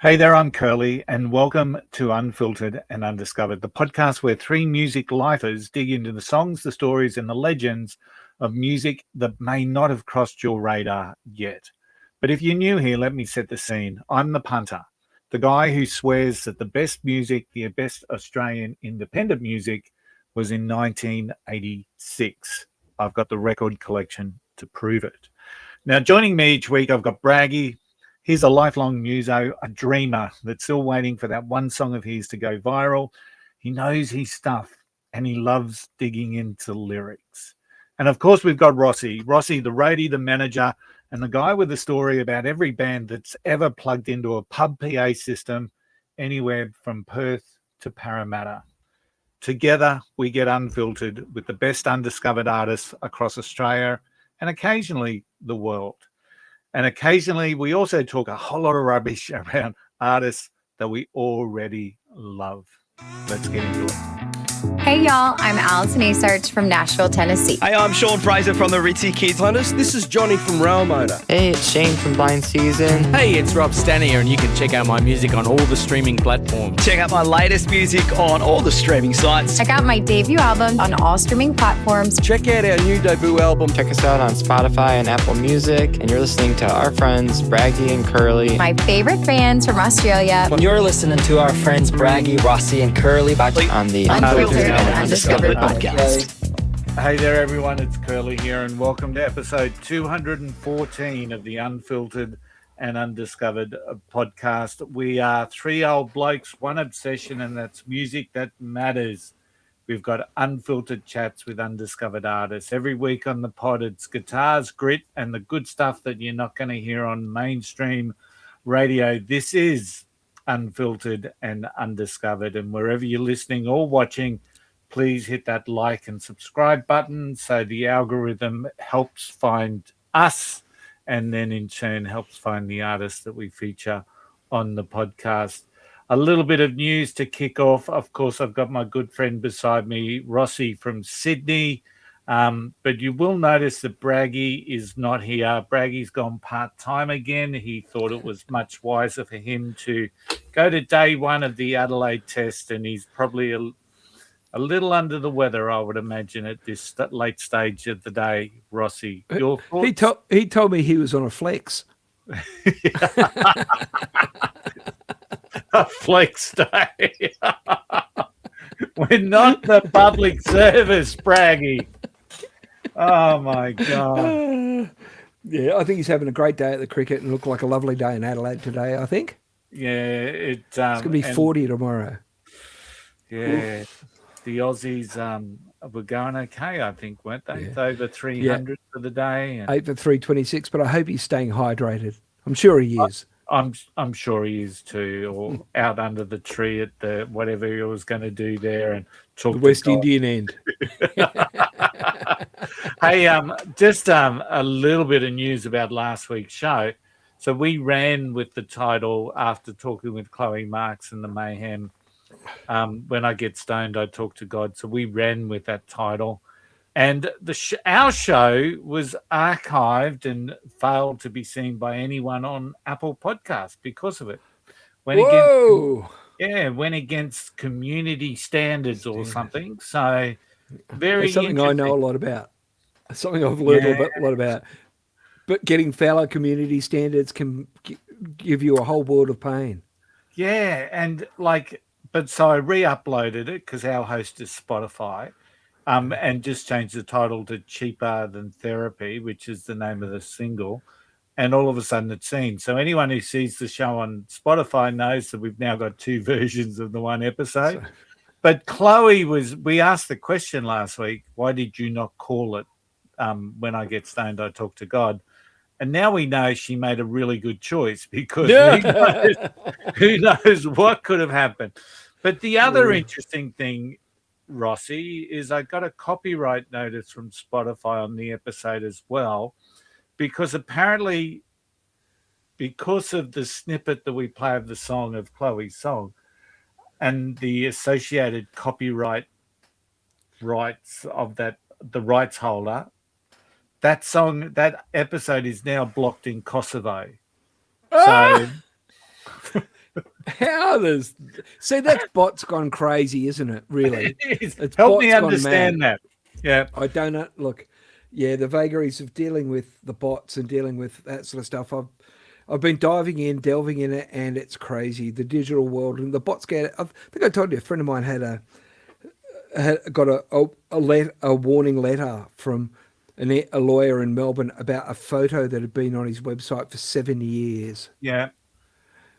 Hey there, I'm Curly, and welcome to Unfiltered and Undiscovered, the podcast where three music lifers dig into the songs, the stories, and the legends of music that may not have crossed your radar yet. But if you're new here, let me set the scene. I'm the punter, the guy who swears that the best music, the best Australian independent music, was in 1986. I've got the record collection to prove it. Now, joining me each week, I've got Braggy. He's a lifelong muso, a dreamer that's still waiting for that one song of his to go viral. He knows his stuff and he loves digging into lyrics. And of course, we've got Rossi, the roadie, the manager, and the guy with the story about every band that's ever plugged into a pub PA system anywhere from Perth to Parramatta. Together, we get unfiltered with the best undiscovered artists across Australia and occasionally the world. And occasionally, we also talk a whole lot of rubbish around artists that we already love. Let's get into it. Hey y'all, I'm Alison Asarch from Nashville, Tennessee. Hey, I'm Sean Fraser from the Ritzy Kids Hunters. This is Johnny from Rail Motor. Hey, it's Shane from Blind Season. Hey, it's Rob Stanier, and you can check out my music on all the streaming platforms. Check out my latest music on all the streaming sites. Check out my debut album on all streaming platforms. Check out our new debut album. Check us out on Spotify and Apple Music. And you're listening to our friends, Braggy and Curly. My favorite bands from Australia. You're listening to our friends, Braggy, Rossi, and Curly on the Unfiltered and Undiscovered podcast. Hey there, everyone. It's Curly here, and welcome to episode 214 of the Unfiltered and Undiscovered podcast. We are three old blokes, one obsession, and that's music that matters. We've got unfiltered chats with undiscovered artists. Every week on the pod, it's guitars, grit, and the good stuff that you're not going to hear on mainstream radio. This is Unfiltered and Undiscovered, and wherever you're listening or watching, please hit that like and subscribe button so the algorithm helps find us and then in turn helps find the artists that we feature on the podcast. A little bit of news to kick off. Of course, I've got my good friend beside me, Rossi from Sydney. But you will notice that Braggy is not here. Braggy's gone part-time again. He thought it was much wiser for him to go to day one of the Adelaide test, and he's probably a little under the weather, I would imagine, at this late stage of the day. Rossi, your thoughts? He told me he was on a flex. A flex day. We're not the public service, Braggy. Oh, my God. Yeah, I think he's having a great day at the cricket and looked like a lovely day in Adelaide today, I think. Yeah. It's going to be 40 tomorrow. Yeah. Oof. The Aussies were going okay, I think, weren't they? Yeah. Over 300 for the day. And 8 for 326, but I hope he's staying hydrated. I'm sure he is. I'm sure he is too, or out under the tree at the whatever he was going to do there and talk the West Indian end. Hey, just a little bit of news about last week's show. So we ran with the title after talking with Chloe Marks and the Mayhem. When I get stoned, I talk to God. So we ran with that title. And our show was archived and failed to be seen by anyone on Apple Podcasts because of it. Went against community standards or something. So very That's something I know a lot about. Something I've learned a lot about. But getting fallow community standards can give you a whole world of pain. Yeah, and so I re-uploaded it because our host is Spotify. And just changed the title to Cheaper Than Therapy, which is the name of the single. And all of a sudden it's seen. So anyone who sees the show on Spotify knows that we've now got two versions of the one episode. But Chloe we asked the question last week, why did you not call it When I Get Stoned, I Talk to God? And now we know she made a really good choice because who knows what could have happened. But the other interesting thing, Rossi, is I got a copyright notice from Spotify on the episode as well, because apparently because of the snippet that we play of the song of Chloe's song and the associated copyright rights of the rights holder, that episode is now blocked in Kosovo. So How there's see that's bots gone crazy, isn't it? Really, It is. it's Help bots me gone understand mad. that. Yeah. I don't know. Look, yeah, the vagaries of dealing with the bots and dealing with that sort of stuff. I've been delving in it, and it's crazy. The digital world and the bots get. I think I told you a friend of mine had got a warning letter from a lawyer in Melbourne about a photo that had been on his website for 7 years. Yeah.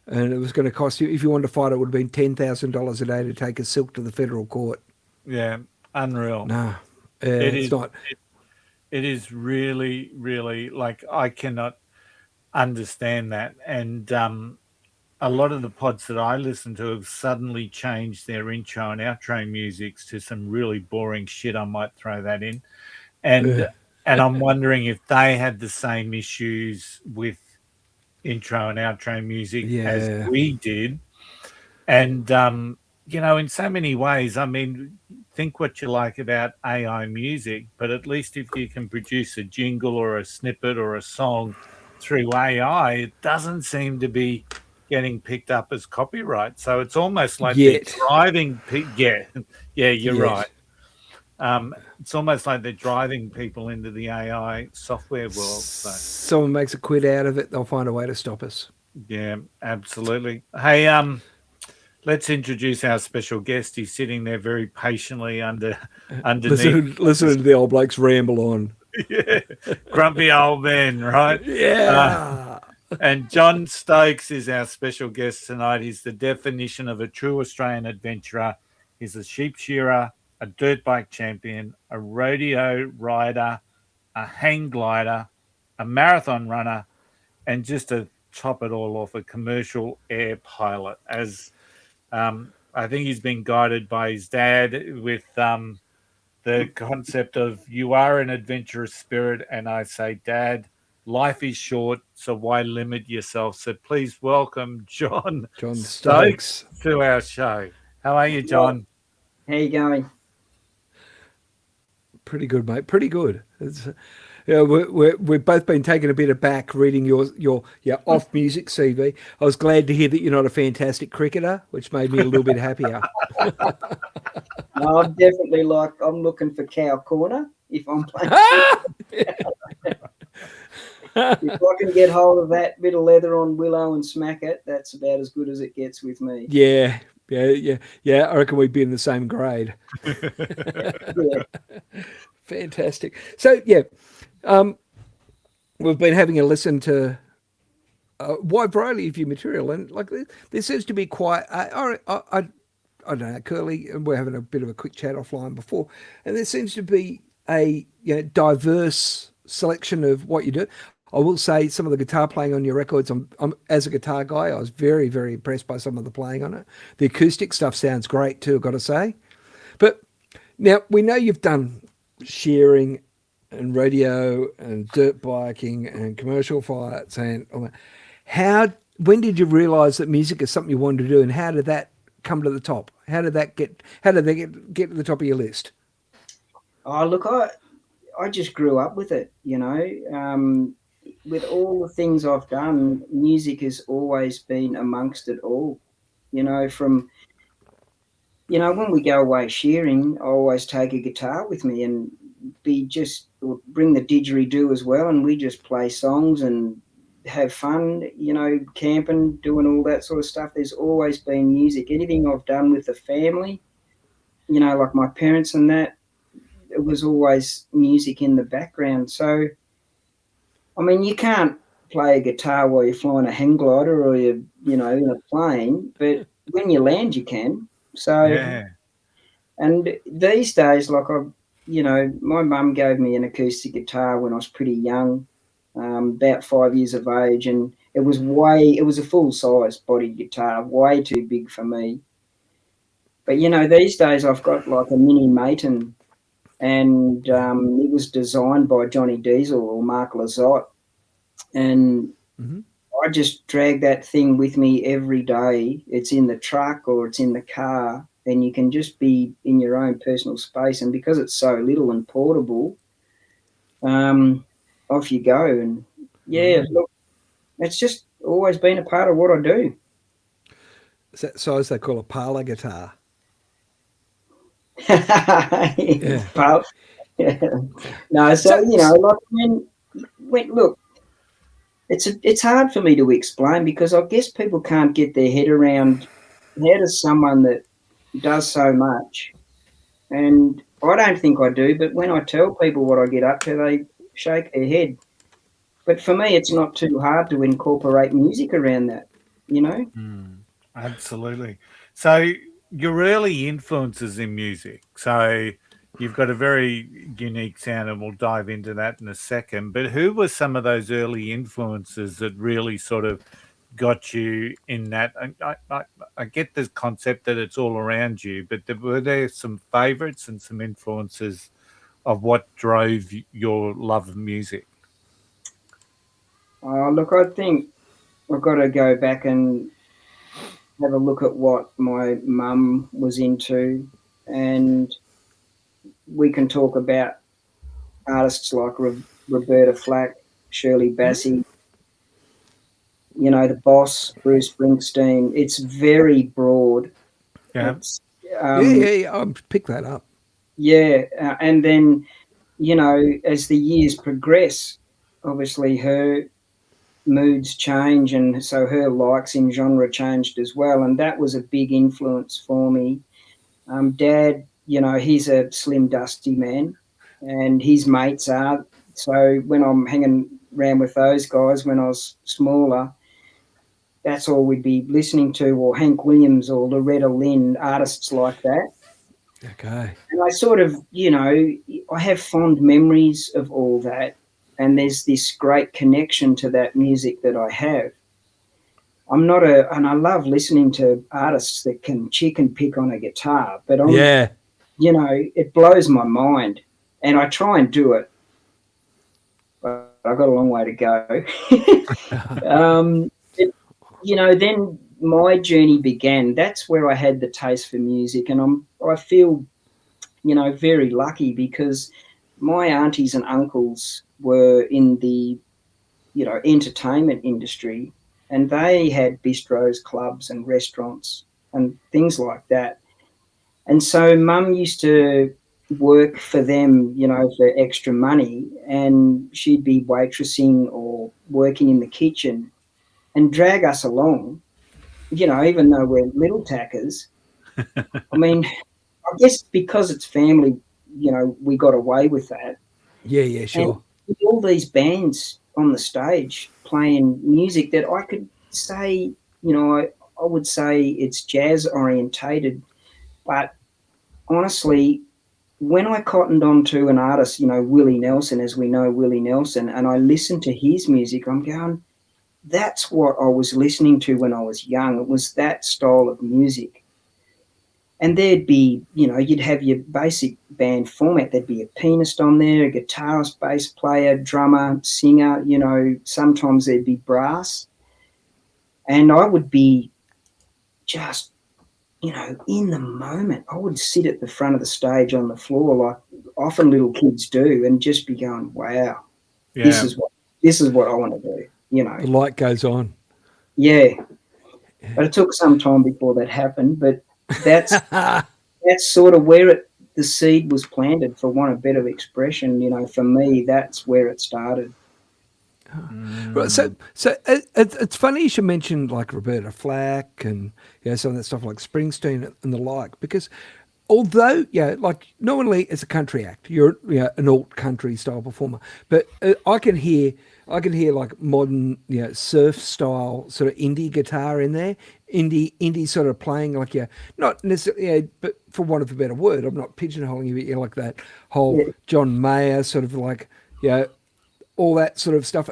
And it was going to cost you, if you wanted to fight it, would have been $10,000 a day to take a silk to the federal court. Yeah. Unreal. No, It it's is. not. It is really, really like I cannot understand that. And a lot of the pods that I listen to have suddenly changed their intro and outro musics to some really boring shit. I might throw that in. And I'm wondering if they had the same issues with intro and outro music as we did. And in so many ways, I mean, think what you like about AI music, but at least if you can produce a jingle or a snippet or a song through AI, it doesn't seem to be getting picked up as copyright. So it's almost like they're driving you're right. It's almost like they're driving people into the AI software world. So. Someone makes a quid out of it, they'll find a way to stop us. Yeah, absolutely. Hey, let's introduce our special guest. He's sitting there very patiently underneath. Listen to the old blokes ramble on. Yeah, grumpy old man, right? Yeah. And John Stokes is our special guest tonight. He's the definition of a true Australian adventurer. He's a sheep shearer, a dirt bike champion, a rodeo rider, a hang glider, a marathon runner, and just to top it all off, a commercial air pilot. As I think he's been guided by his dad with the concept of you are an adventurous spirit. And I say, Dad, life is short, so why limit yourself? So please welcome John Stokes to our show. How are you, John? How you going? Pretty good, mate. Pretty good. We've both been taken a bit aback reading your off music CV. I was glad to hear that you're not a fantastic cricketer, which made me a little bit happier. No, I'm definitely I'm looking for cow corner if I'm playing. If I can get hold of that bit of leather on Willow and smack it, that's about as good as it gets with me. Yeah. I reckon we'd be in the same grade. Yeah. Fantastic. So we've been having a listen to a wide variety of your material, and like there seems to be quite. I don't know, Curly, and we're having a bit of a quick chat offline before, and there seems to be a diverse selection of what you do. I will say some of the guitar playing on your records, I'm as a guitar guy, I was very, very impressed by some of the playing on it. The acoustic stuff sounds great too, I've got to say. But now we know you've done shearing and radio and dirt biking and commercial flights and all that. When did you realise that music is something you wanted to do, and how did that come to the top? How did they get to the top of your list? Oh, look, I just grew up with it, with all the things I've done, music has always been amongst it all, from, when we go away shearing, I always take a guitar with me and bring the didgeridoo as well. And we just play songs and have fun, camping, doing all that sort of stuff. There's always been music. Anything I've done with the family, like my parents and that, it was always music in the background. So, I mean, you can't play a guitar while you're flying a hang glider or you're, in a plane, but when you land, you can. So, and these days, my mum gave me an acoustic guitar when I was pretty young, about 5 years of age, and it was a full-size body guitar, way too big for me. But, these days I've got like a mini Maton, and it was designed by Johnny Diesel or Mark Lazotte, and I just drag that thing with me every day. It's in the truck or it's in the car, and you can just be in your own personal space. And because it's so little and portable, off you go. And look, it's just always been a part of what I do. Is that size they call a parlour guitar? Yeah. Yeah. No, so like when look, it's hard for me to explain because I guess people can't get their head around how does someone that does so much, and I don't think I do, but when I tell people what I get up to, they shake their head. But for me, it's not too hard to incorporate music around that, you know? Absolutely. So your early influences in music. So you've got a very unique sound, and we'll dive into that in a second. But who were some of those early influences that really sort of got you in that? I get the concept that it's all around you, but were there some favorites and some influences of what drove your love of music? Look, I think I've got to go back and have a look at what my mum was into, and we can talk about artists like Roberta Flack, Shirley Bassey, you know, the Boss, Bruce Springsteen. It's very broad. Yeah. It's, Yeah. I'll pick that up. Yeah, and then, you know, as the years progress, obviously her moods change, and so her likes in genre changed as well, and that was a big influence for me. Dad, you know, he's a slim, dusty man, and his mates are. So when I'm hanging around with those guys when I was smaller, that's all we'd be listening to, or Hank Williams or Loretta Lynn, artists like that. Okay. And I sort of, you know, I have fond memories of all that, and there's this great connection to that music that I have. And I love listening to artists that can chicken pick on a guitar, but you know, it blows my mind, and I try and do it, but I've got a long way to go. You know, then my journey began. That's where I had the taste for music, and I feel, you know, very lucky because my aunties and uncles were in the, you know, entertainment industry, and they had bistros, clubs and restaurants and things like that. And so Mum used to work for them, you know, for extra money, and she'd be waitressing or working in the kitchen and drag us along, you know, even though we're little tackers. I mean, I guess because it's family, you know, we got away with that. Yeah, sure. And all these bands on the stage playing music that I could say, you know, I would say it's jazz orientated, but honestly, when I cottoned on to an artist, you know, Willie Nelson, as we know Willie Nelson, and I listened to his music, I'm going, that's what I was listening to when I was young. It was that style of music. And there'd be, you know, you'd have your basic band format. There'd be a pianist on there, a guitarist, bass player, drummer, singer, you know, sometimes there'd be brass. And I would be just, you know, in the moment. I would sit at the front of the stage on the floor like often little kids do and just be going, wow, this is what I want to do, you know. The light goes on. Yeah. But it took some time before that happened, but that's sort of where the seed was planted, for want of better expression. You know, for me, that's where it started. Right, so it's funny you should mention like Roberta Flack and, you know, some of that stuff like Springsteen and the like, because although, yeah, like normally it's a country act, you're, you know, an alt country style performer, but I can hear like modern, you know, surf style sort of indie guitar in there, indie sort of playing like, yeah, not necessarily, yeah, but for want of a better word, I'm not pigeonholing you, but yeah, like that whole John Mayer sort of like, you know, all that sort of stuff.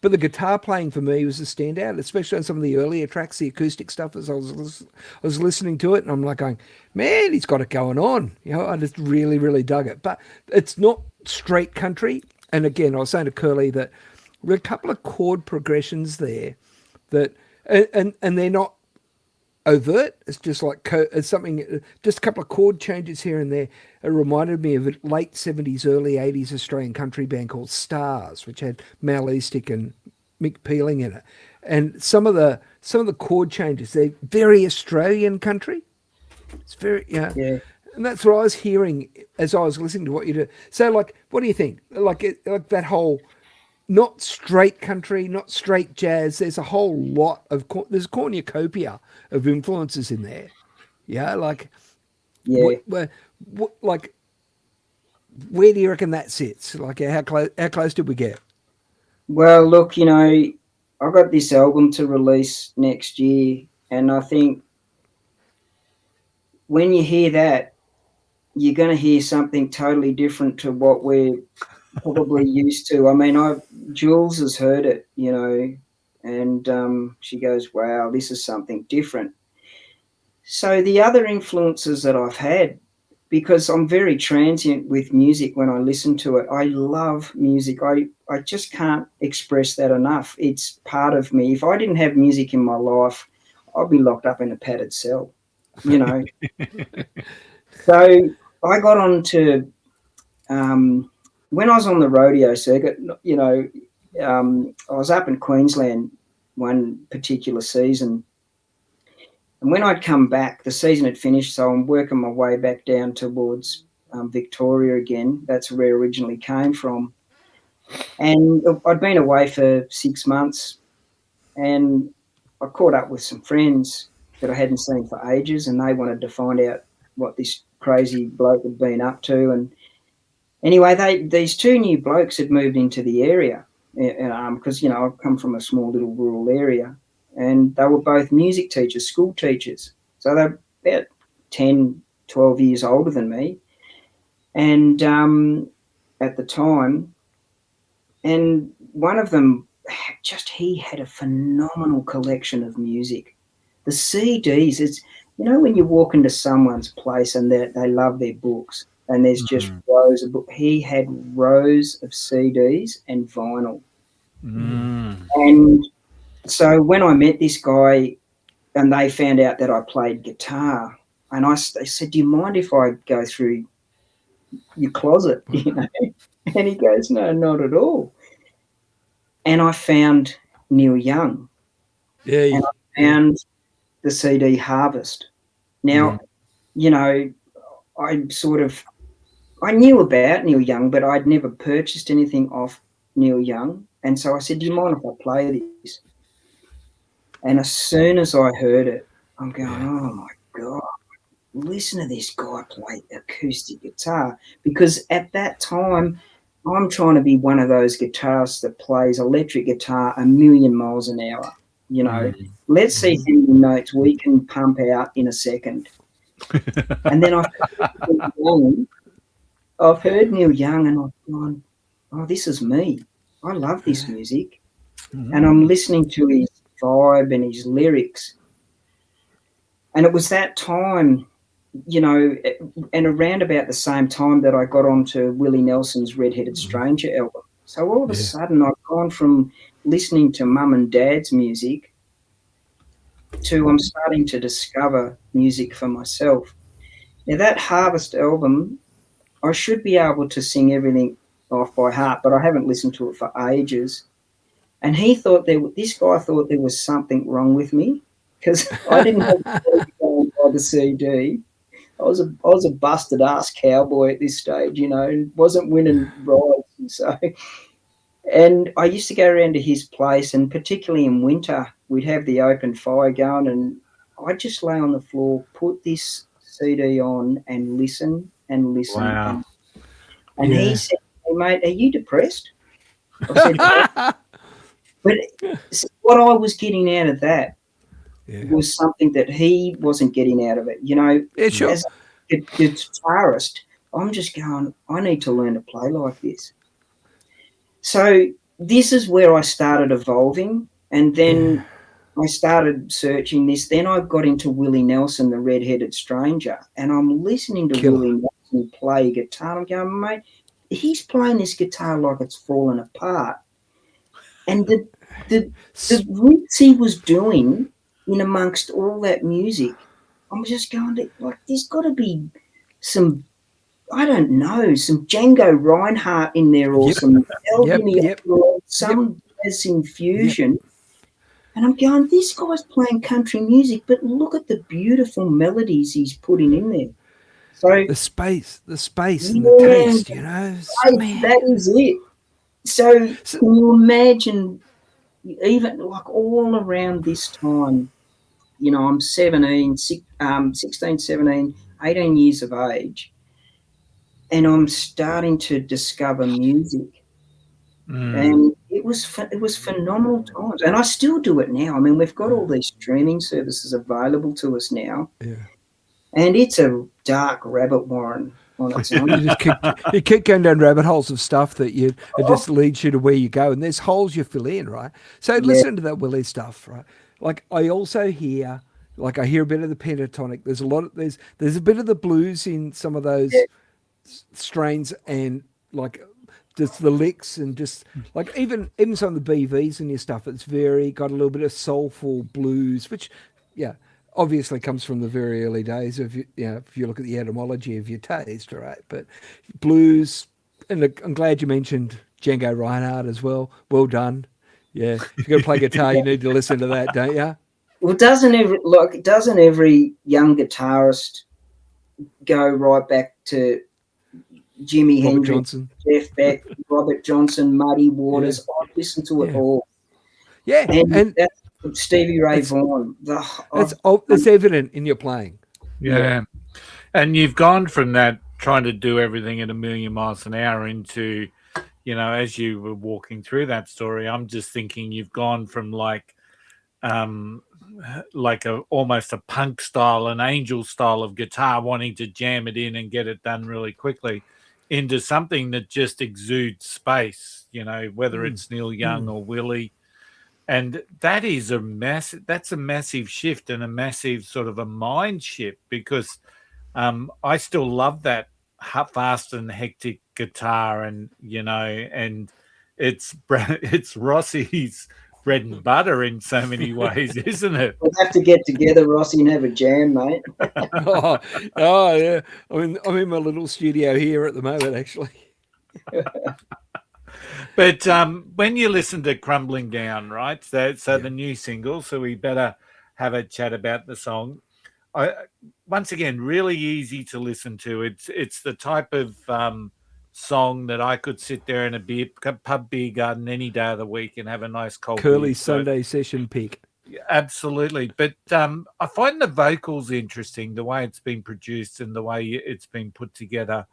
But the guitar playing for me was a standout, especially on some of the earlier tracks, the acoustic stuff. As I was listening to it, and I'm like going, man, he's got it going on. You know, I just really, really dug it. But it's not straight country. And again, I was saying to Curly that there are a couple of chord progressions there that, and they're not overt. It's just like it's something, just a couple of chord changes here and there. It reminded me of a late 70s, early 80s Australian country band called Stars, which had Mal Eastick and Mick Peeling in it. And some of the some of the chord changes, they're very Australian country. It's very, Yeah. And that's what I was hearing as I was listening to what you do. So, like, what do you think? Like that whole, not straight country, not straight jazz. There's a whole lot of there's a cornucopia of influences in there. Yeah, like, Yeah. like, where do you reckon that sits? Like, how close did we get? Well, look, I got this album to release next year, and I think when you hear that, you're going to hear something totally different to what we're probably used to. I mean, Jules has heard it, and she goes, "Wow, this is something different." So the other influences that I've had, because I'm very transient with music when I listen to it. I love music. I just can't express that enough. It's part of me. If I didn't have music in my life, I'd be locked up in a padded cell, So I got on to, when I was on the rodeo circuit, I was up in Queensland one particular season. And when I'd come back, the season had finished, so I'm working my way back down towards Victoria again. That's where I originally came from. And I'd been away for 6 months, and I caught up with some friends that I hadn't seen for ages, and they wanted to find out what this crazy bloke had been up to. And anyway, these two new blokes had moved into the area, because, I've come from a small little rural area. And they were both music teachers, school teachers. So they're about 10, 12 years older than me. And at the time, and one of them, he had a phenomenal collection of music. The CDs, it's, when you walk into someone's place and they love their books and there's just rows of books. He had rows of CDs and vinyl. And so when I met this guy and they found out that I played guitar, and they said, "Do you mind if I go through your closet?" And he goes, "No, not at all." And I found Neil Young. And I found the CD Harvest. Now, I knew about Neil Young, but I'd never purchased anything off Neil Young. And so I said, "Do you mind if I play this?" And as soon as I heard it, I'm going, "Oh, my God, listen to this guy play acoustic guitar." Because at that time, I'm trying to be one of those guitarists that plays electric guitar a million miles an hour. Let's see how many notes we can pump out in a second. And then I've heard Neil Young, and I've gone, "Oh, this is me. I love this music." And I'm listening to his vibe and his lyrics. And it was that time, and around about the same time that I got onto Willie Nelson's Red-Headed Stranger album. So all of a sudden I've gone from listening to mum and dad's music to I'm starting to discover music for myself. Now that Harvest album, I should be able to sing everything off by heart, but I haven't listened to it for ages. And this guy thought there was something wrong with me because I didn't have to go and buy the CD. I was a busted ass cowboy at this stage, and wasn't winning rides. And I used to go around to his place, and particularly in winter, we'd have the open fire going, and I'd just lay on the floor, put this CD on, and listen and listen. Wow. And he said, "Hey, mate, are you depressed?" I said, but what I was getting out of that was something that he wasn't getting out of it. As a guitarist, I'm just going, I need to learn to play like this. So this is where I started evolving, and then I started searching this. Then I got into Willie Nelson, the Red-Headed Stranger, and I'm listening to Willie Nelson play guitar. I'm going, mate, he's playing this guitar like it's falling apart. And the riffs he was doing in amongst all that music, I'm just going, like, there's got to be some, I don't know, some Django Reinhardt in there or some Albany or some jazz infusion. And I'm going, this guy's playing country music, but look at the beautiful melodies he's putting in there. So the space and the taste, you know. That is it. So can you imagine, even like all around this time, you know, I'm 16, 17, 18 years of age, and I'm starting to discover music. And it was phenomenal times, and I still do it now. I mean, we've got all these streaming services available to us now, and it's a dark rabbit warren on its own. You keep going down rabbit holes of stuff that it just leads you to where you go, and there's holes you fill in, right? So listen to that Willie stuff, right? Like I also hear, like I hear a bit of the pentatonic. There's a lot of there's a bit of the blues in some of those strains, and like just the licks, and just like even some of the BVs and your stuff. It's got a little bit of soulful blues, which obviously comes from the very early days of if you look at the etymology of your taste, right? But blues, and I'm glad you mentioned Django Reinhardt as well. Well done. Yeah, if you're going to play guitar, you need to listen to that, don't you? Well, doesn't every young guitarist go right back to Jimi Hendrix, Johnson, Jeff Beck, Robert Johnson, Muddy Waters? I've listened to it all. Yeah, and that's Stevie Ray Vaughan. It's evident in your playing. Yeah. And you've gone from that trying to do everything at a million miles an hour into, as you were walking through that story, I'm just thinking you've gone from almost a punk style, an Angel style of guitar, wanting to jam it in and get it done really quickly, into something that just exudes space, whether it's Neil Young or Willie. And that is that's a massive shift, and a massive sort of a mind shift, because I still love that fast and hectic guitar, and and it's Rossi's bread and butter in so many ways, isn't it? We'll have to get together, Rossi, and have a jam, mate. oh yeah, I'm in my little studio here at the moment, actually. But when you listen to Crumbling Down, right? So the new single, so we better have a chat about the song. Once again, really easy to listen to. It's the type of song that I could sit there in a pub beer garden any day of the week and have a nice cold curly beer. Sunday session pick. Absolutely. But I find the vocals interesting, the way it's been produced and the way it's been put together.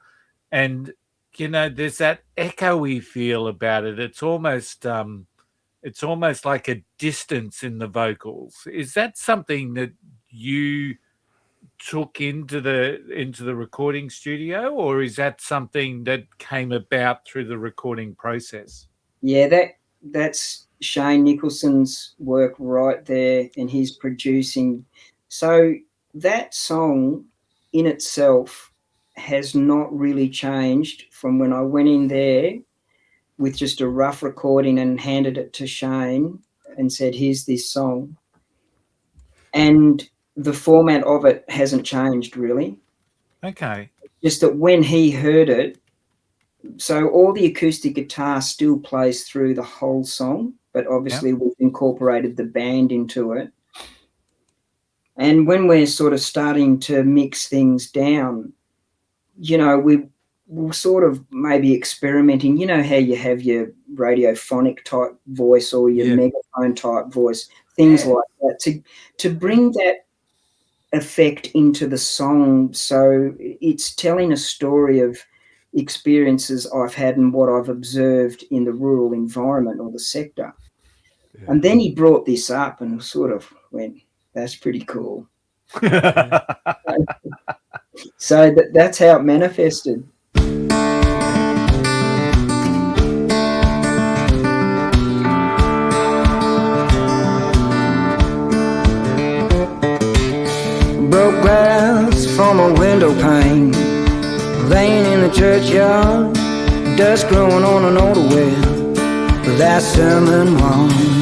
And there's that echoey feel about it. It's almost like a distance in the vocals. Is that something that you took into the recording studio, or is that something that came about through the recording process? Yeah, that's Shane Nicholson's work right there, and his producing. So that song in itself has not really changed from when I went in there with just a rough recording and handed it to Shane and said, here's this song. And the format of it hasn't changed really. Okay. Just that when he heard it, so all the acoustic guitar still plays through the whole song, but obviously we've incorporated the band into it. And when we're sort of starting to mix things down, we're sort of maybe experimenting. You know how you have your radiophonic type voice or your megaphone type voice, things like that, to bring that effect into the song. So it's telling a story of experiences I've had and what I've observed in the rural environment or the sector. Yeah. And then he brought this up and sort of went, that's pretty cool. So that's how it manifested. Broke glass from a window pane, laying in the churchyard, dust growing on an old well, that sermon was.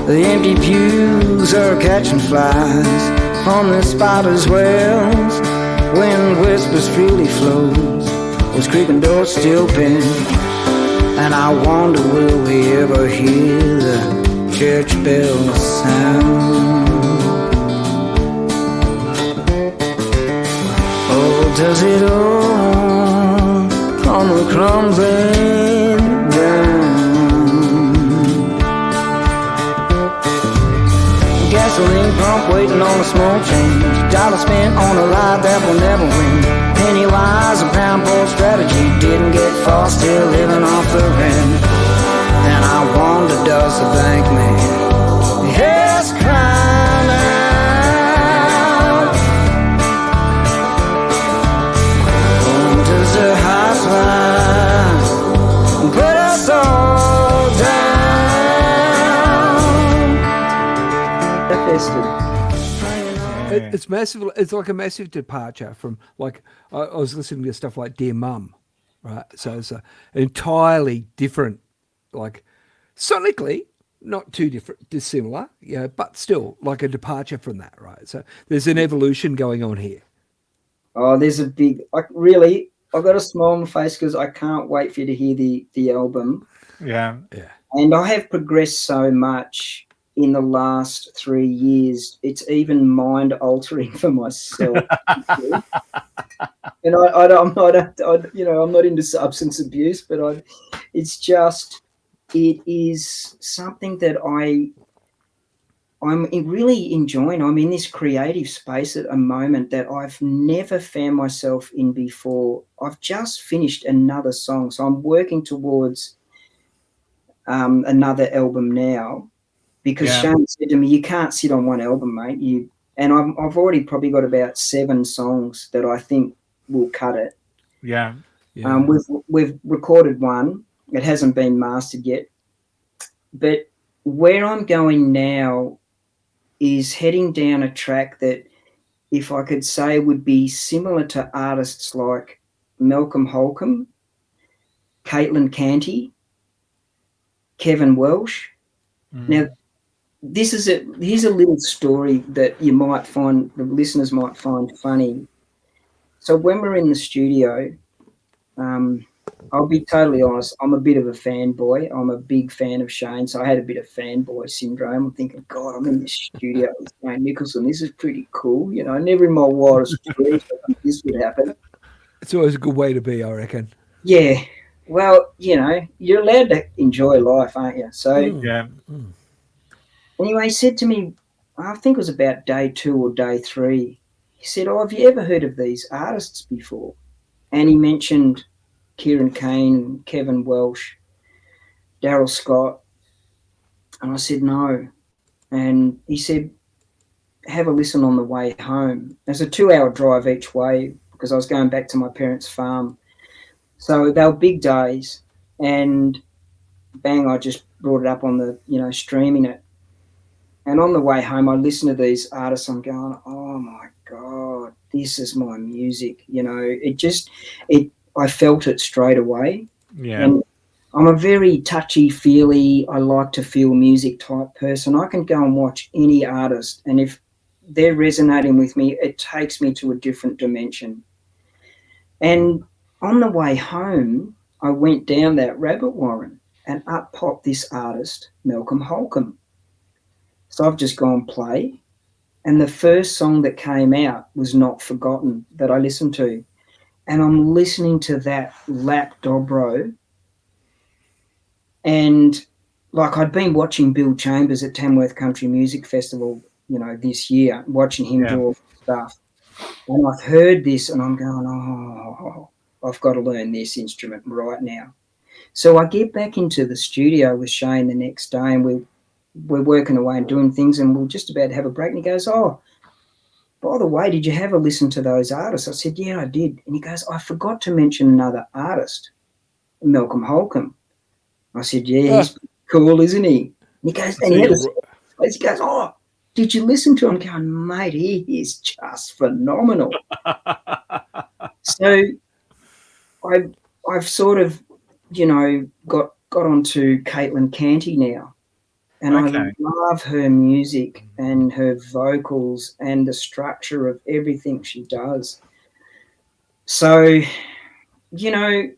The empty pews are catching flies on the spiders' wells. Wind whispers freely flows, those creaking doors still bend. and I wonder will we ever hear the church bells sound. Oh, does it all come crumbling down? Gasoline pump waiting on a small change, dollar spent on a lie that will never win. Penny lies, a pound bowl strategy, didn't get far, still living off the rent. And I wonder, does the bank man yes crying out? Oh, does the housewife put us all down? It's massive. It's like a massive departure from, like, I was listening to stuff like Dear Mum, right? So it's entirely different, like sonically not too dissimilar, but still like a departure from that, right? So there's an evolution going on here. Oh, there's a big, really, I've got a smile on my face because I can't wait for you to hear the album. Yeah. And I have progressed so much in the last 3 years, it's even mind altering for myself. And I'm not into substance abuse, but it is something that I'm really enjoying. I'm in this creative space at a moment that I've never found myself in before. I've just finished another song, so I'm working towards another album now. Because Shane said to me, "You can't sit on one album, mate." I've already probably got about 7 songs that I think will cut it. Yeah. We've recorded one. It hasn't been mastered yet. But where I'm going now is heading down a track that, if I could say, would be similar to artists like Malcolm Holcomb, Caitlin Canty, Kevin Welsh. Now, here's a little story that you might find, the listeners might find funny. So when we're in the studio, I'll be totally honest, I'm a bit of a fanboy. I'm a big fan of Shane, so I had a bit of fanboy syndrome. I'm thinking, God, I'm in the studio with Shane Nicholson. This is pretty cool. Never in my wildest dreams I think this would happen. It's always a good way to be, I reckon. Yeah. Well, you're allowed to enjoy life, aren't you? So anyway, he said to me, I think it was about day 2 or day 3, he said, "Oh, have you ever heard of these artists before?" And he mentioned Kieran Kane, Kevin Welsh, Daryl Scott. And I said, no. And he said, have a listen on the way home. It's a 2-hour drive each way because I was going back to my parents' farm. So they were big days. And bang, I just brought it up on the, streaming it. And on the way home, I listened to these artists. I'm going, oh, my God, this is my music. I felt it straight away. Yeah. And I'm a very touchy-feely, I like to feel music type person. I can go and watch any artist, and if they're resonating with me, it takes me to a different dimension. And on the way home, I went down that rabbit warren, and up popped this artist, Malcolm Holcomb. So I've just gone play, and the first song that came out was Not Forgotten that I listened to. And I'm listening to that lap dobro. And like I'd been watching Bill Chambers at Tamworth Country Music Festival, this year, watching him do all this stuff. And I've heard this and I'm going, oh, I've got to learn this instrument right now. So I get back into the studio with Shane the next day and we're working away and doing things and we're just about to have a break. And he goes, oh, by the way, did you have a listen to those artists? I said, yeah, I did. And he goes, I forgot to mention another artist, Malcolm Holcomb. I said, yeah, he's cool, isn't he? And he goes, he goes, oh, did you listen to him? I'm going, mate, he is just phenomenal. So I've sort of, got onto Caitlin Canty now. And I love her music and her vocals and the structure of everything she does. So, I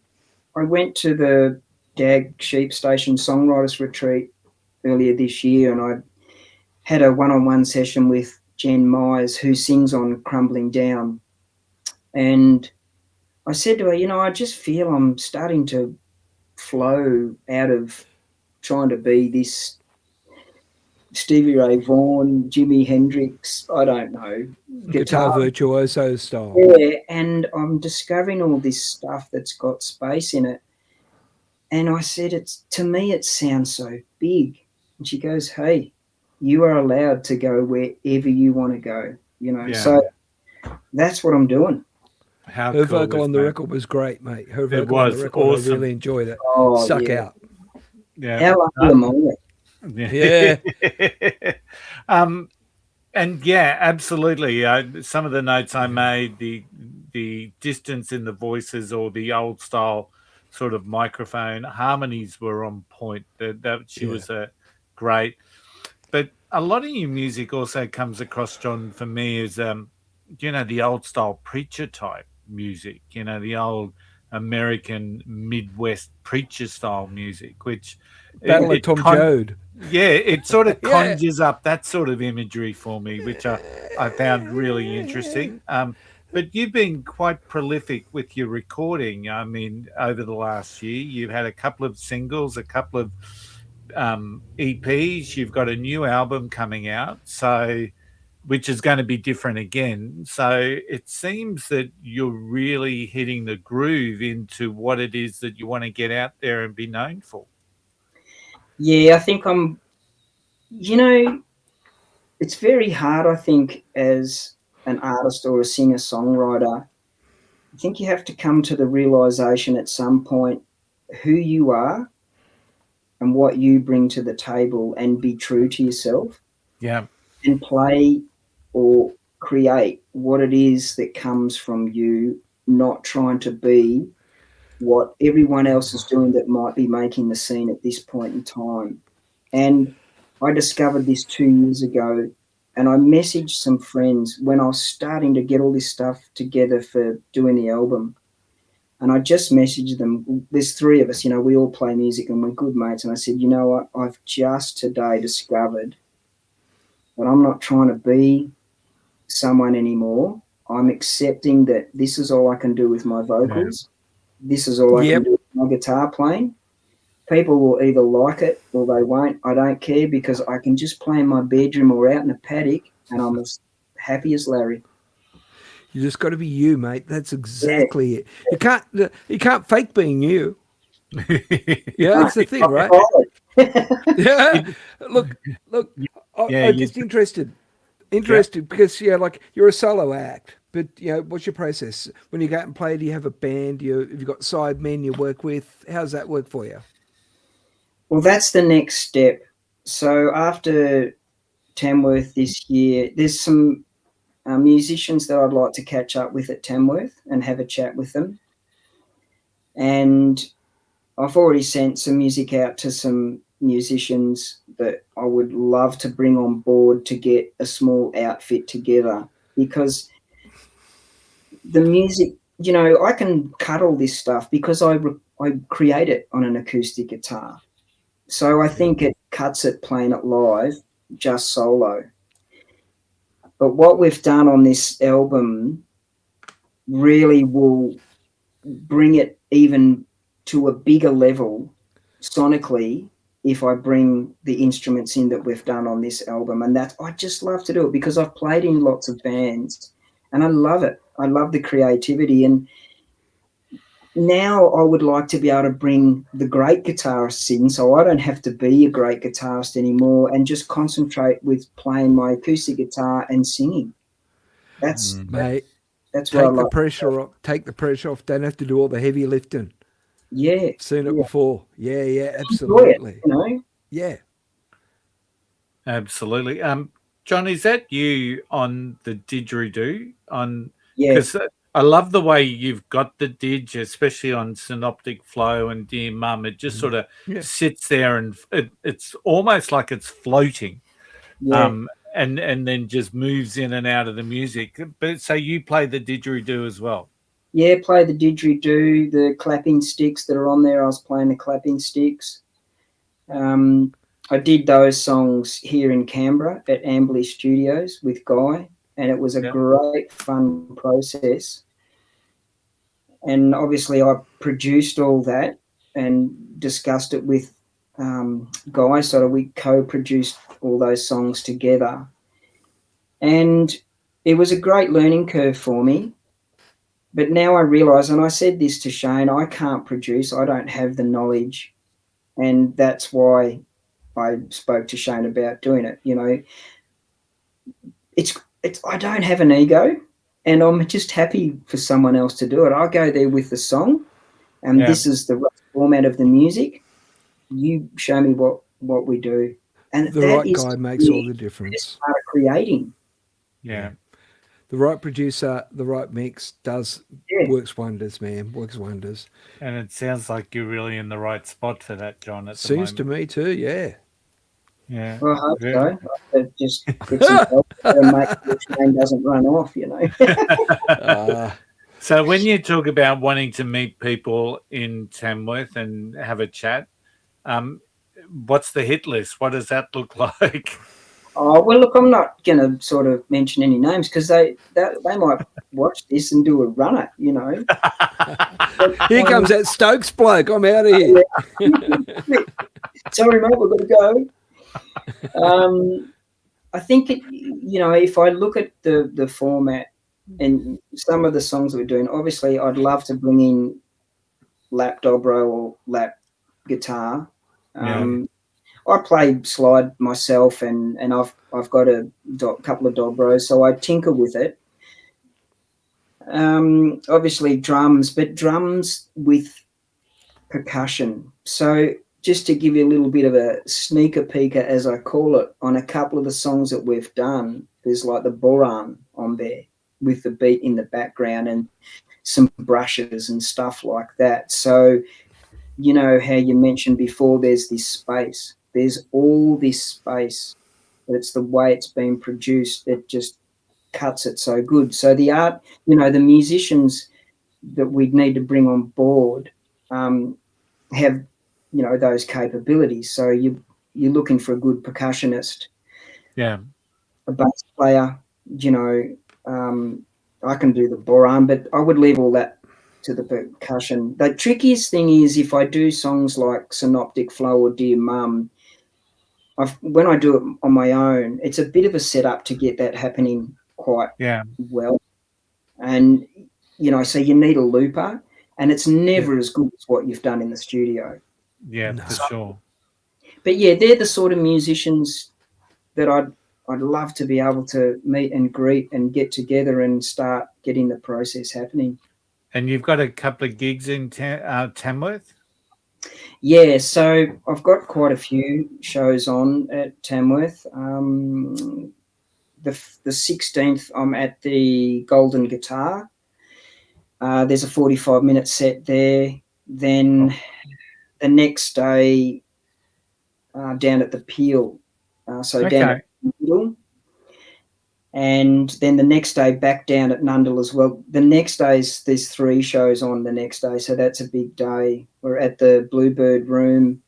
went to the Jag Sheep Station Songwriters Retreat earlier this year, and I had a one-on-one session with Jen Myers, who sings on Crumbling Down. And I said to her, I just feel I'm starting to flow out of trying to be this Stevie Ray Vaughan, Jimi Hendrix, I don't know, guitar virtuoso style. Yeah, and I'm discovering all this stuff that's got space in it. And I said, to me, it sounds so big. And she goes, hey, you are allowed to go wherever you want to go, Yeah. So that's what I'm doing. How Her cool vocal is on the that? record was great, mate. Her vocal was on the record, awesome. I really enjoyed it. Oh, Stuck yeah. out. Yeah. How lucky am I? Yeah. And yeah, absolutely. Some of the notes I made, the distance in the voices or the old style sort of microphone harmonies were on point. That she was a great. But a lot of your music also comes across, John, for me as the old style preacher type music. The old American Midwest preacher style music, which Battle of Tom Joad. Yeah, it sort of Yeah. conjures up that sort of imagery for me, which I found really interesting. But you've been quite prolific with your recording. I mean, over the last year, you've had a couple of singles, a couple of EPs. You've got a new album coming out, which is going to be different again. So it seems that you're really hitting the groove into what it is that you want to get out there and be known for. Yeah, I think it's very hard, I think, as an artist or a singer-songwriter. I think you have to come to the realization at some point who you are and what you bring to the table and be true to yourself. Yeah. And play or create what it is that comes from you, not trying to be what everyone else is doing that might be making the scene at this point in time. And I discovered this 2 years ago, and I messaged some friends when I was starting to get all this stuff together for doing the album. And I just messaged them. There's three of us, we all play music and we're good mates. And I said, you know what? I've just today discovered that I'm not trying to be someone anymore. I'm accepting that this is all I can do with my vocals. This is all I can do with my guitar playing. People will either like it or they won't. I don't care, because I can just play in my bedroom or out in a paddock and I'm as happy as Larry. You just got to be you, mate. That's exactly it. You can't fake being you. Yeah, that's the thing, right? Yeah. Look. I'm just interested because like you're a solo act, but what's your process when you go out and play? Do you have a band? Have you got side men you work with? How's that work for you? Well, that's the next step. So after Tamworth this year, there's some musicians that I'd like to catch up with at Tamworth and have a chat with them. And I've already sent some music out to some musicians that I would love to bring on board to get a small outfit together, because the music, I can cut all this stuff because I create it on an acoustic guitar. So I think it cuts it playing it live, just solo. But what we've done on this album really will bring it even to a bigger level sonically if I bring the instruments in that we've done on this album. And I just love to do it because I've played in lots of bands and I love it. I love the creativity. And now I would like to be able to bring the great guitarists in, so I don't have to be a great guitarist anymore and just concentrate with playing my acoustic guitar and singing. That's mate. That's what I like. Take the pressure off. Don't have to do all the heavy lifting. Yeah, seen it before. Yeah, absolutely. It, Yeah, absolutely. John, is that you on the didgeridoo? Yeah, because I love the way you've got the didge, especially on Synoptic Flow and Dear Mum. It just sort of sits there and it's almost like it's floating. Yeah. And then just moves in and out of the music. But so you play the didgeridoo as well? Yeah, play the didgeridoo, the clapping sticks that are on there. I was playing the clapping sticks. I did those songs here in Canberra at Amberley Studios with Guy, and it was a great fun process. And obviously I produced all that and discussed it with Guy, so we co-produced all those songs together. And it was a great learning curve for me. But now I realise, and I said this to Shane, I can't produce, I don't have the knowledge. And that's why I spoke to Shane about doing it. You know, it's I don't have an ego, and I'm just happy for someone else to do it. I go there with the song, and this is the format of the music. You show me what we do. And the right guy makes all the difference. Part of creating. Yeah. The right producer, the right mix works wonders, man. Works wonders. And it sounds like you're really in the right spot for that, John. At the Seems moment. to me too, yeah. Yeah. Well, I hope so. I just get some help and make sure Shane doesn't run off, you know. So when you talk about wanting to meet people in Tamworth and have a chat, what's the hit list? What does that look like? Oh, well, look, I'm not going to sort of mention any names because they might watch this and do a runner, you know. Here comes that Stokes bloke. I'm out of here. Sorry, mate, we've got to go. I think, you know, if I look at the format and some of the songs that we're doing, obviously I'd love to bring in lap dobro or lap guitar. I play slide myself, and I've got a couple of dobros, so I tinker with it. Obviously drums, but drums with percussion. So just to give you a little bit of a sneaker peeker, as I call it, on a couple of the songs that we've done, there's like the boran on there with the beat in the background and some brushes and stuff like that. So, you know how you mentioned before, there's this space. There's all this space, but it's the way it's been produced that just cuts it so good. So the art, you know, the musicians that we'd need to bring on board have, you know, those capabilities. So you're looking for a good percussionist, a bass player. You know, I can do the boran, but I would leave all that to the percussion. The trickiest thing is if I do songs like Synoptic Flow or Dear Mum, when I do it on my own, it's a bit of a setup to get that happening quite well. And, you know, so you need a looper, and it's never as good as what you've done in the studio. Yeah, for sure. But, yeah, they're the sort of musicians that I'd love to be able to meet and greet and get together and start getting the process happening. And you've got a couple of gigs in Tamworth? Yeah, so I've got quite a few shows on at Tamworth. The 16th, I'm at the Golden Guitar. There's a 45-minute set there. Then the next day, down at the Peel, down at Nundle. And then the next day back down at Nundle as well. The next day's there's 3 shows on the next day, so that's a big day. We're at the Bluebird Room.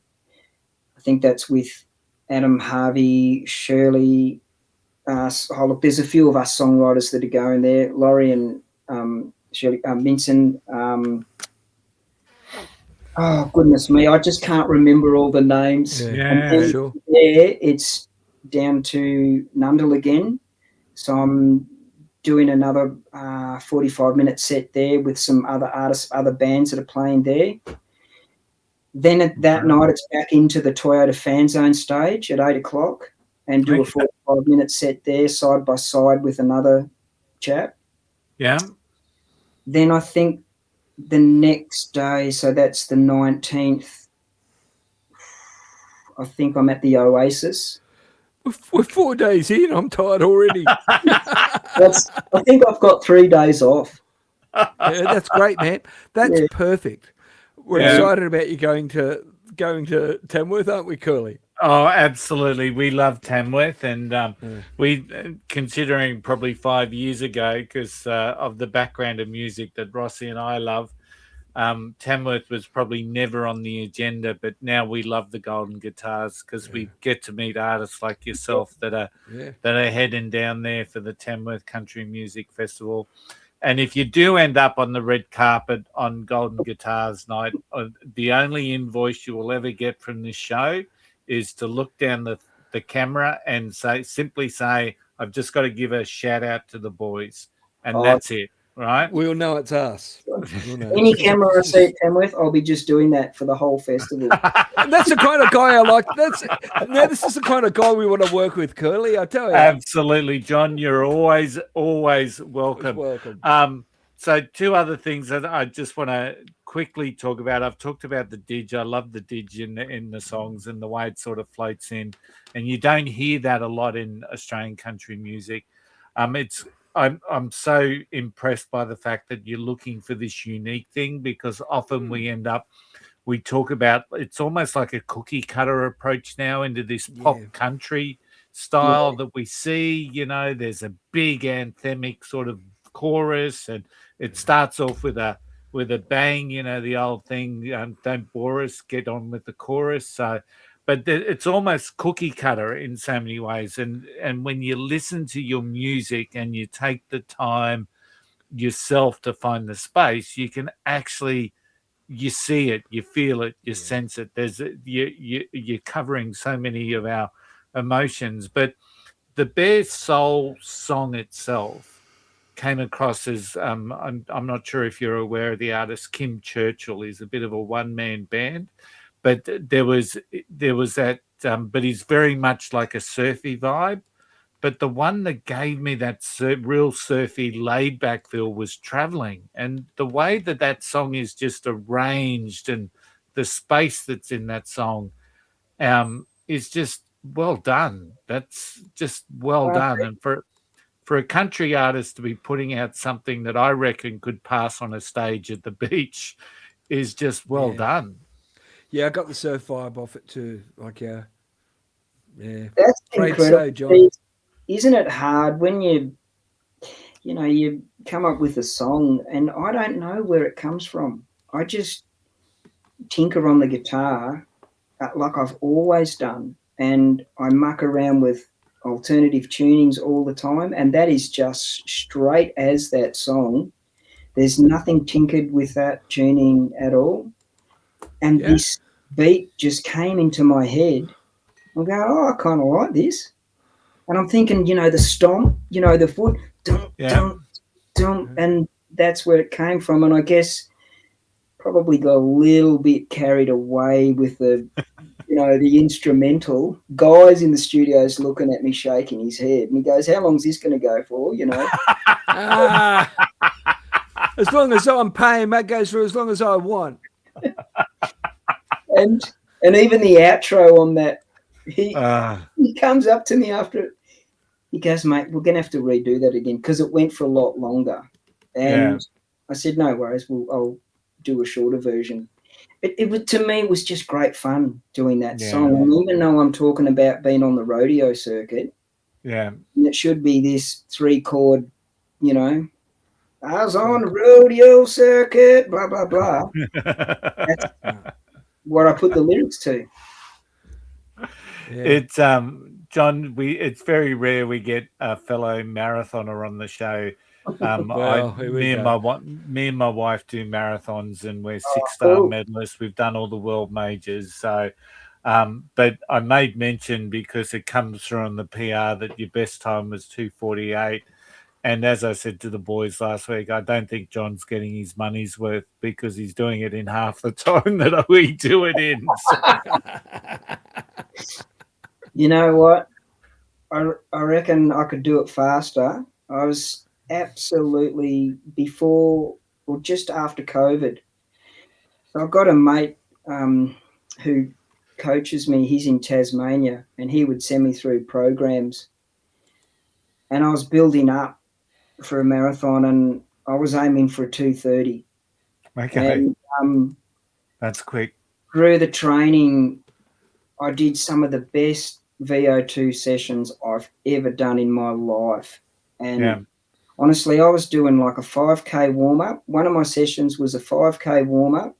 I think that's with Adam Harvey, Shirley. Look, there's a few of us songwriters that are going there. Laurie and Shirley, Minson. Oh goodness me, I just can't remember all the names. Yeah, sure. Yeah, it's down to Nundle again. So I'm doing another 45-minute set there with some other artists, other bands that are playing there. Then at that night, it's back into the Toyota Fan Zone stage at 8 o'clock and do a 45-minute set there side by side with another chap. Yeah. Then I think the next day, so that's the 19th, I think I'm at the Oasis. We're 4 days in. I'm tired already. I think I've got 3 days off. Yeah, that's great, man. That's perfect. We're excited about you going to Tamworth, aren't we, Curly? Oh, absolutely. We love Tamworth, and we, considering probably 5 years ago, because of the background of music that Rossi and I love, Tamworth was probably never on the agenda, but now we love the Golden Guitars because we get to meet artists like yourself that are heading down there for the Tamworth Country Music Festival. And if you do end up on the red carpet on Golden Guitars Night, the only invoice you will ever get from this show is to look down the camera and simply say, I've just got to give a shout out to the boys. And that's it, right? We'll know it's us. We'll know. Any camera I see at Tamworth, I'll be just doing that for the whole festival. That's the kind of guy I like. This is the kind of guy we want to work with, Curly, I tell you. Absolutely, John. You're always welcome. Welcome. So 2 other things that I just want to quickly talk about. I've talked about the didge. I love the didge in the songs and the way it sort of floats in. And you don't hear that a lot in Australian country music. I'm so impressed by the fact that you're looking for this unique thing, because often we talk about, it's almost like a cookie cutter approach now into this pop country style that we see. You know, there's a big anthemic sort of chorus, and it starts off with a bang, you know, the old thing, don't bore us, get on with the chorus. So, but it's almost cookie cutter in so many ways. And when you listen to your music and you take the time yourself to find the space, you can actually, you see it, you feel it, you sense it. You're covering so many of our emotions. But the Bare Soul song itself came across as, I'm not sure if you're aware of the artist Kim Churchill. He's a bit of a one-man band, but there was that, but he's very much like a surfy vibe. But the one that gave me that real surfy, laid-back feel was Traveling. And the way that song is just arranged and the space that's in that song is just well done. That's just well done. And for a country artist to be putting out something that I reckon could pass on a stage at the beach is just well done. Yeah, I got the surf vibe off it too. Like, yeah. That's incredible. So, John. Isn't it hard when you come up with a song and I don't know where it comes from? I just tinker on the guitar like I've always done, and I muck around with alternative tunings all the time, and that is just straight as that song. There's nothing tinkered with that tuning at all. And this beat just came into my head. I'm going, I kind of like this. And I'm thinking, the stomp, the foot, dum, dum, dum, and that's where it came from. And I guess probably got a little bit carried away with the, the instrumental. Guys in the studio's looking at me shaking his head. And he goes, how long's this going to go for, As long as I'm paying, that goes for as long as I want. And even the outro on that, he comes up to me after it. He goes, mate, we're going to have to redo that again because it went for a lot longer. And I said, no worries, I'll do a shorter version. It was, to me, it was just great fun doing that song. And even though I'm talking about being on the rodeo circuit, and it should be this 3-chord, I was on the rodeo circuit, blah, blah, blah. That's what I put the lyrics to. It's John. It's very rare we get a fellow marathoner on the show. Me and my wife do marathons, and we're 6-star medalists. We've done all the world majors. So, but I made mention because it comes through on the PR that your best time was 2:48. And as I said to the boys last week, I don't think John's getting his money's worth because he's doing it in half the time that we do it in. You know what? I reckon I could do it faster. I was absolutely before or just after COVID. So I've got a mate who coaches me. He's in Tasmania, and he would send me through programs. And I was building up for a marathon, and I was aiming for a 2:30. Okay. And, that's quick. Through the training, I did some of the best VO2 sessions I've ever done in my life. And honestly, I was doing like a 5K warm-up. One of my sessions was a 5K warm-up,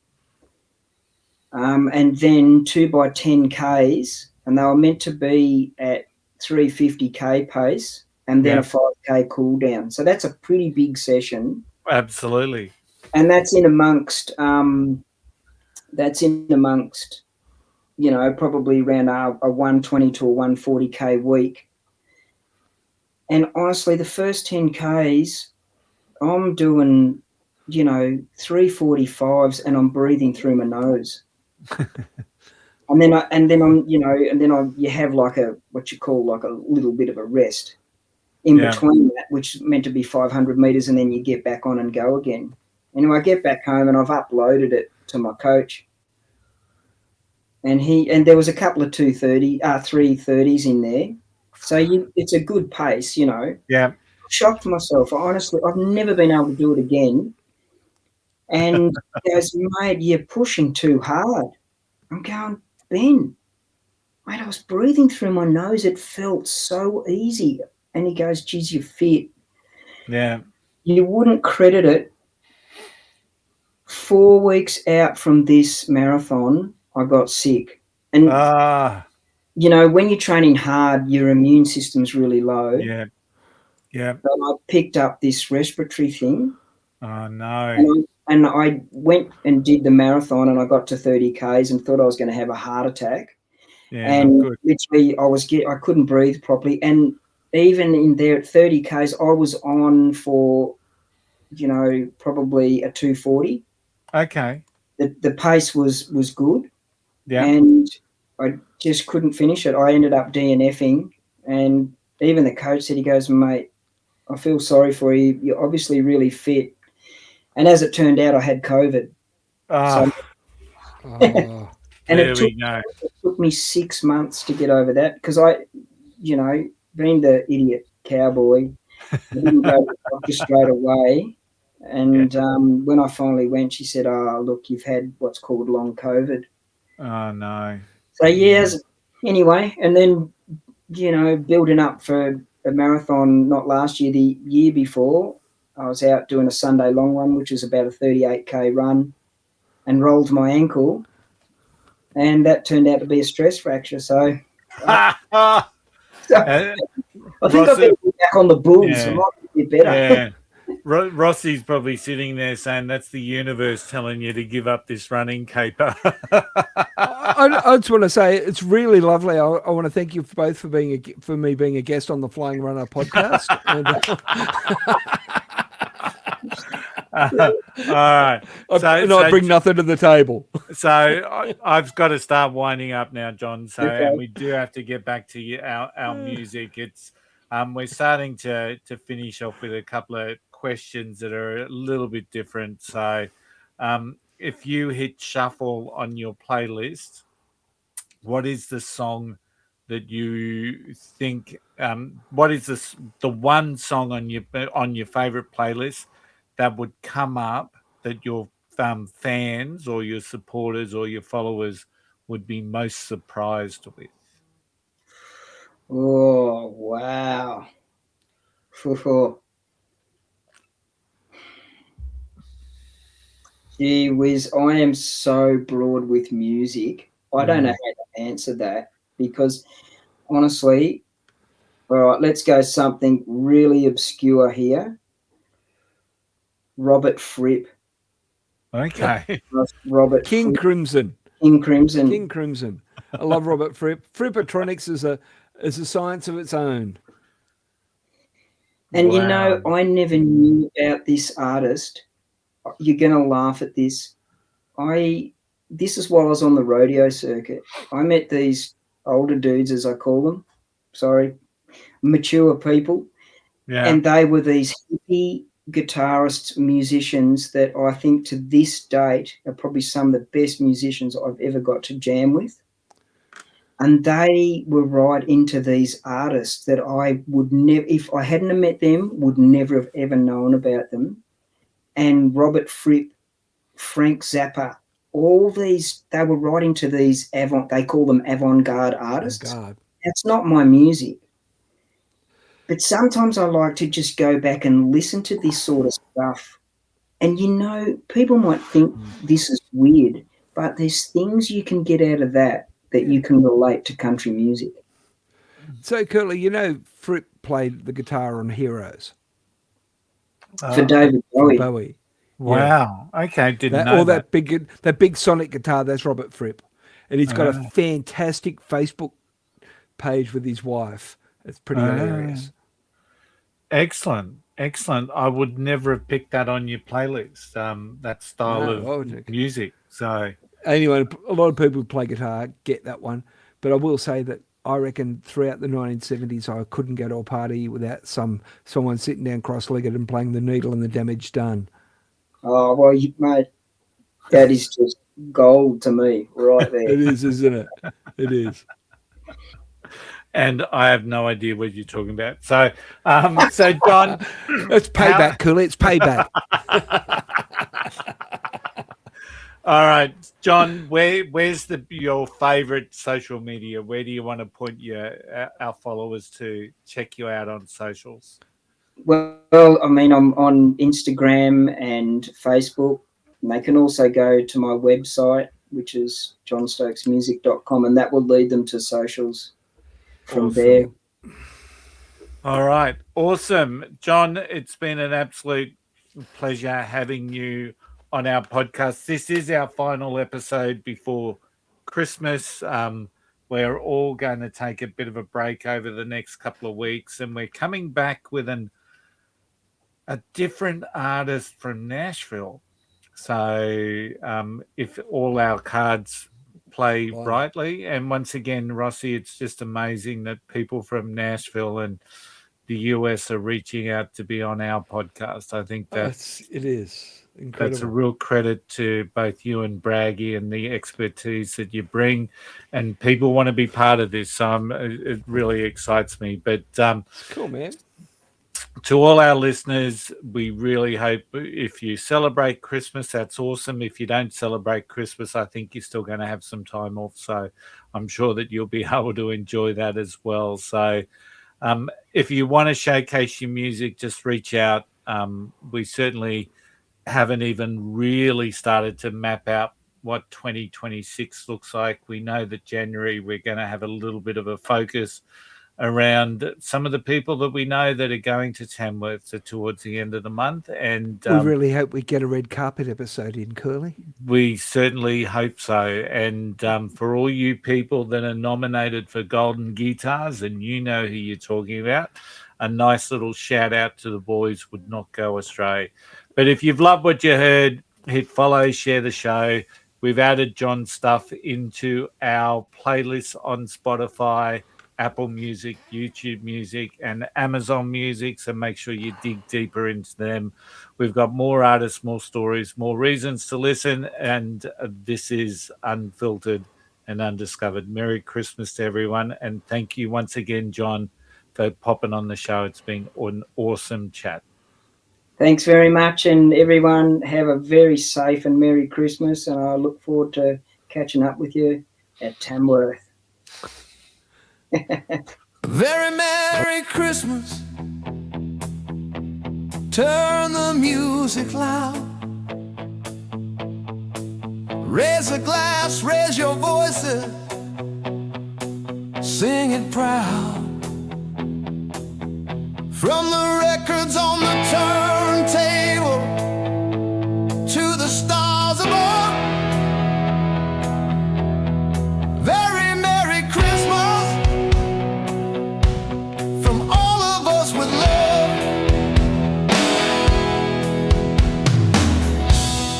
and then 2x10Ks, and they were meant to be at 350K pace, and then a 5K cool down. So that's a pretty big session. Absolutely. And that's in amongst you know, probably around a 120 to a 140K week. And honestly, the first 10Ks, I'm doing, you know, 345s, and I'm breathing through my nose. And then you have like what you call like a little bit of a rest in between that, which is meant to be 500 meters, and then you get back on and go again. Anyway, I get back home and I've uploaded it to my coach, and there was a couple of 330s in there, so it's a good pace, you know. Yeah. Shocked myself. Honestly, I've never been able to do it again. And he goes, mate, you're pushing too hard. I'm going, Ben, mate, I was breathing through my nose. It felt so easy. And he goes, geez, you're fit. Yeah. You wouldn't credit it. 4 weeks out from this marathon, I got sick. And, you know, when you're training hard, your immune system's really low. Yeah. Yeah. So I picked up this respiratory thing. Oh, no. And I went and did the marathon, and I got to 30Ks and thought I was going to have a heart attack. Yeah, and literally I couldn't breathe properly. And even in there at 30Ks, I was on for, you know, probably a 240. Okay. The pace was good. Yeah. And I just couldn't finish it. I ended up DNFing, and even the coach said, he goes, mate, I feel sorry for you. You're obviously really fit. And as it turned out, I had COVID. And it took me 6 months to get over that, because I, you know, being the idiot cowboy, I didn't go to the doctor straight away. And when I finally went, she said, oh, look, you've had what's called long COVID. Oh, no. So, anyway, and then, you know, building up for a marathon, not last year, the year before, I was out doing a Sunday long run, which is about a 38K run, and rolled my ankle, and that turned out to be a stress fracture. So, I think I've been back on the bulls. Yeah. I might be better. Yeah. Rossi's probably sitting there saying that's the universe telling you to give up this running caper. I just want to say it's really lovely. I want to thank you both for me being a guest on the Flying Runner podcast. All right. I bring nothing to the table. So I've got to start winding up now, John. So and we do have to get back to our music. It's we're starting to finish off with a couple of questions that are a little bit different. So if you hit shuffle on your playlist, what is the song that you think? What is the one song on your favorite playlist that would come up that your fans or your supporters or your followers would be most surprised with? Oh, wow. Gee whiz, I am so broad with music. I don't know how to answer that, because honestly, all right, let's go something really obscure here. Robert Fripp. Okay. Robert King Fripp. Crimson. King Crimson. King Crimson. I love Robert Fripp. Frippatronics is a science of its own. And you know, I never knew about this artist. You're gonna laugh at this. This is while I was on the rodeo circuit. I met these older dudes, as I call them. Sorry, mature people. Yeah. And they were these hippie guitarists, musicians that I think to this date are probably some of the best musicians I've ever got to jam with. And they were right into these artists that I would never, if I hadn't have met them, would never have ever known about them. And Robert Fripp, Frank Zappa, all these, they were writing to these they call them avant-garde artists. God. That's not my music. But sometimes I like to just go back and listen to this sort of stuff. And, people might think this is weird, but there's things you can get out of that you can relate to country music. So, Curly, Fripp played the guitar on Heroes. For David Bowie. Wow. Yeah. Okay, didn't know that. That big sonic guitar, that's Robert Fripp. And he's got a fantastic Facebook page with his wife. It's pretty hilarious. Excellent. I would never have picked that on your playlist, that style of music. So anyway, a lot of people who play guitar get that one. But I will say that I reckon throughout the 1970s, I couldn't go to a party without someone sitting down cross-legged and playing The Needle and the Damage Done. Oh, well, mate, that is just gold to me right there. It is, isn't it? It is. And I have no idea what you're talking about. So, John, it's payback, Cooley. It's payback. All right, John. Where's your favourite social media? Where do you want to point our followers to check you out on socials? Well, I mean, I'm on Instagram and Facebook. And they can also go to my website, which is johnstokesmusic.com, and that will lead them to socials from there. All right. Awesome. John, it's been an absolute pleasure having you on our podcast. This is our final episode before Christmas. We're all going to take a bit of a break over the next couple of weeks, and we're coming back with a different artist from Nashville. So if all our cards play rightly, and once again, Rossi, it's just amazing that people from Nashville and the US are reaching out to be on our podcast. I think it is incredible. That's a real credit to both you and Braggy and the expertise that you bring, and people want to be part of this. So it really excites me. But cool, man. To all our listeners, we really hope if you celebrate Christmas, that's awesome. If you don't celebrate Christmas, I think you're still going to have some time off. So I'm sure that you'll be able to enjoy that as well. So if you want to showcase your music, just reach out. We certainly haven't even really started to map out what 2026 looks like. We know that January we're going to have a little bit of a focus around some of the people that we know that are going to Tamworth towards the end of the month. And we really hope we get a red carpet episode in, Curly. We certainly hope so. And for all you people that are nominated for Golden Guitars, and you know who you're talking about, a nice little shout out to the boys would not go astray. But if you've loved what you heard, hit follow, share the show. We've added John's stuff into our playlists on Spotify, Apple Music, YouTube Music, and Amazon Music. So make sure you dig deeper into them. We've got more artists, more stories, more reasons to listen. And this is Unfiltered and Undiscovered. Merry Christmas to everyone. And thank you once again, John, for popping on the show. It's been an awesome chat. Thanks very much. And everyone have a very safe and Merry Christmas. And I look forward to catching up with you at Tamworth. Very Merry Christmas. Turn the music loud. Raise a glass, raise your voices. Sing it proud. From the records on the turntable to the stars above. Very Merry Christmas from all of us with love.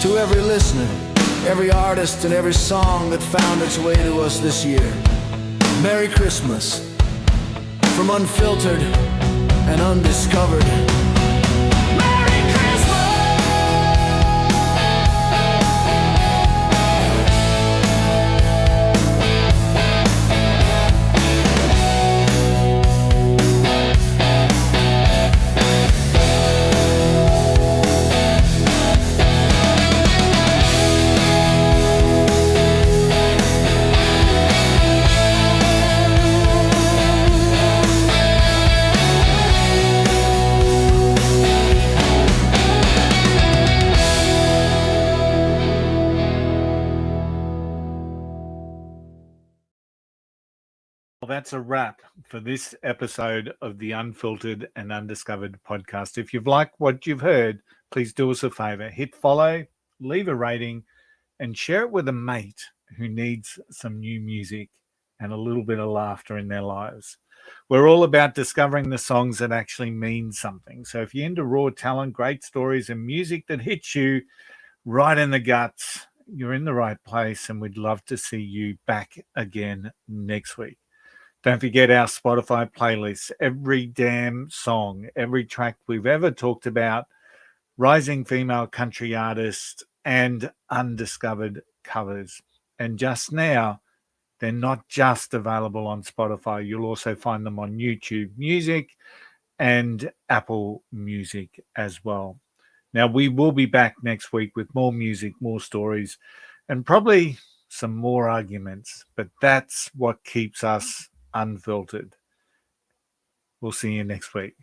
To every listener, every artist, and every song that found its way to us this year, Merry Christmas from Unfiltered and Undiscovered. that's a wrap for this episode of the Unfiltered and Undiscovered podcast. If you've liked what you've heard, please do us a favor. Hit follow, leave a rating, and share it with a mate who needs some new music and a little bit of laughter in their lives. We're all about discovering the songs that actually mean something. So if you're into raw talent, great stories, and music that hits you right in the guts, you're in the right place, and we'd love to see you back again next week. Don't forget our Spotify playlists. Every damn song, every track we've ever talked about, rising female country artists and undiscovered covers. And just now, they're not just available on Spotify. You'll also find them on YouTube Music and Apple Music as well. Now, we will be back next week with more music, more stories, and probably some more arguments. But that's what keeps us unfiltered. We'll see you next week.